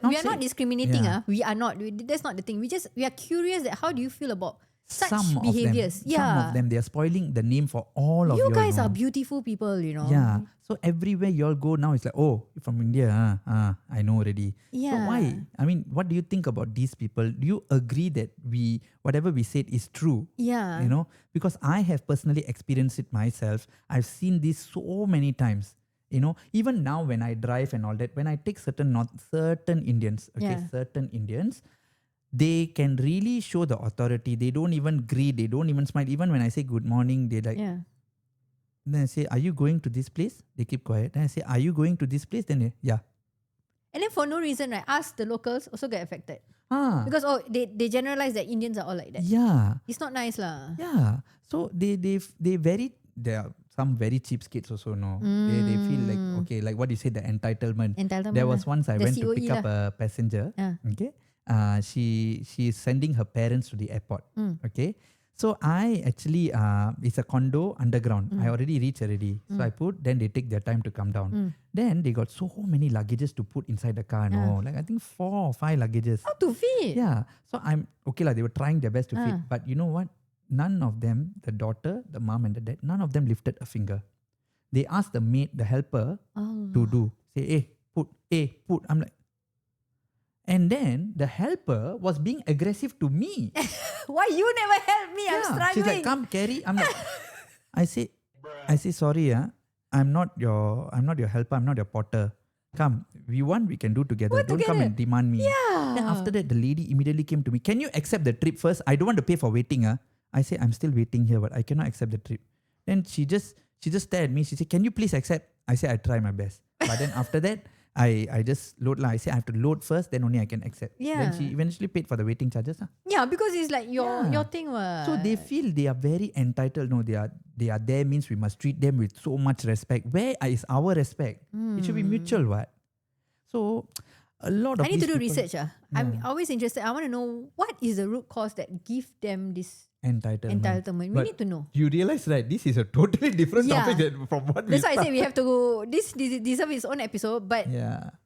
We are not discriminating. Yeah. We are not. That's not the thing. We are curious that how do you feel about such Some behaviors? Some of them, they are spoiling the name for all of you. You guys are beautiful people, Yeah. So everywhere you all go now, it's like, oh, you're from India. I know already. Yeah. So why? I mean, what do you think about these people? Do you agree that whatever we said is true? Yeah. Because I have personally experienced it myself. I've seen this so many times. Even now when I drive and all that, when I take certain Indians, certain Indians, they can really show the authority. They don't even greet. They don't even smile. Even when I say good morning, they like. Yeah. Then I say, "Are you going to this place?" They keep quiet. Then I say, "Are you going to this place?" Then yeah. And then for no reason, right? Us, the locals, also get affected. Because they generalize that Indians are all like that. Yeah. It's not nice lah. Yeah. So there are some very cheapskates also, no. They feel like, okay, like what you said, the entitlement. There was once I The went to COE pick up a passenger. Okay. She's sending her parents to the airport. Okay. So I actually it's a condo underground. I already reached already. So I then they take their time to come down. Then they got so many luggages to put inside the car. No, like I think 4 or 5 luggages. How to fit? Yeah. So I'm okay they were trying their best to fit. But you know what? None of them, the daughter, the mom and the dad, none of them lifted a finger. They asked the maid, the helper, to do. Say, put. I'm like, and then the helper was being aggressive to me. Why you never help me? I'm struggling. She's like, come carry. I'm like, I say sorry, I'm not your helper. I'm not your porter. Come, we can do together. Don't come and demand me. Yeah. Then after that, the lady immediately came to me. Can you accept the trip first? I don't want to pay for waiting. I say, I'm still waiting here, but I cannot accept the trip. Then she just stared at me. She said, can you please accept? I say, I try my best. But then after that, I just load. I say I have to load first, then only I can accept. Yeah. Then she eventually paid for the waiting charges. Yeah, because it's like your thing. So they feel they are very entitled. No, they are there means we must treat them with so much respect. Where is our respect? It should be mutual, what? So a lot of I need to do people, research. I'm always interested. I want to know what is the root cause that give them this entitlement. We need to know. You realize, right? This is a totally different topic from what That's why I say we have to go. This deserves its own episode, but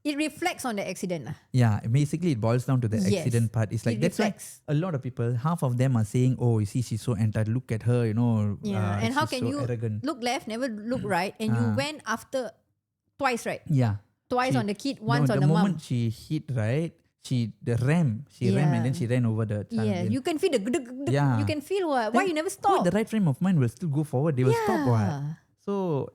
it reflects on the accident. Yeah, basically it boils down to the accident part. It's like that's reflects. why a lot of people, half of them are saying, "Oh, you see, she's so entitled. Look at her, and how can so you arrogant. look left, never look right, and you went after twice, right? Yeah, twice on the kid, once on the mom. The mom. moment she hit, right? She ram and then she ran over the child. Yeah, you can feel you can feel what? Why you never Who in stop? the right frame of mind will still go forward. They will stop what? So,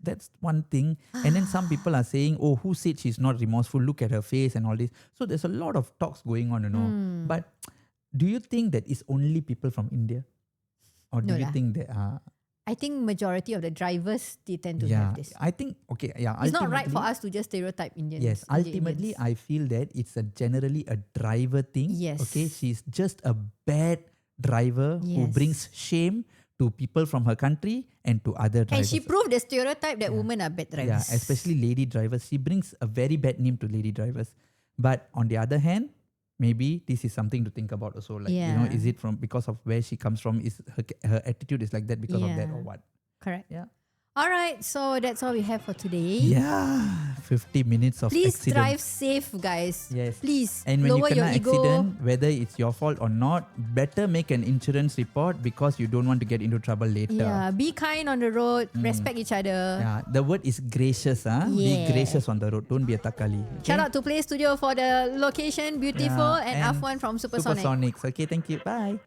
that's one thing. And then some people are saying, oh, who said she's not remorseful? Look at her face and all this. So there's a lot of talks going on, But do you think that it's only people from India? Or do you think that I think majority of the drivers they tend to have this. I think It's not right for us to just stereotype Indians. Yes, ultimately I feel that it's generally a driver thing. Yes. Okay, she's just a bad driver who brings shame to people from her country and to other drivers. And she proved the stereotype that women are bad drivers. Yeah, especially lady drivers. She brings a very bad name to lady drivers. But on the other hand, maybe this is something to think about also. Like, is it because of where she comes from? Is her attitude is like that because of that or what? Correct. Yeah. Alright, so that's all we have for today. Yeah, 50 minutes of Please accident. drive safe, guys. Yes. Please And when you lower your kena ego. accident, whether it's your fault or not, better make an insurance report because you don't want to get into trouble later. Yeah, be kind on the road. Respect each other. Yeah, the word is gracious. Be Yeah. gracious on the road. Don't be a takali. Okay? Shout out to Play Studio for the location. Beautiful. Yeah, And Afwan from Supersonic. Supersonics. Okay, thank you. Bye.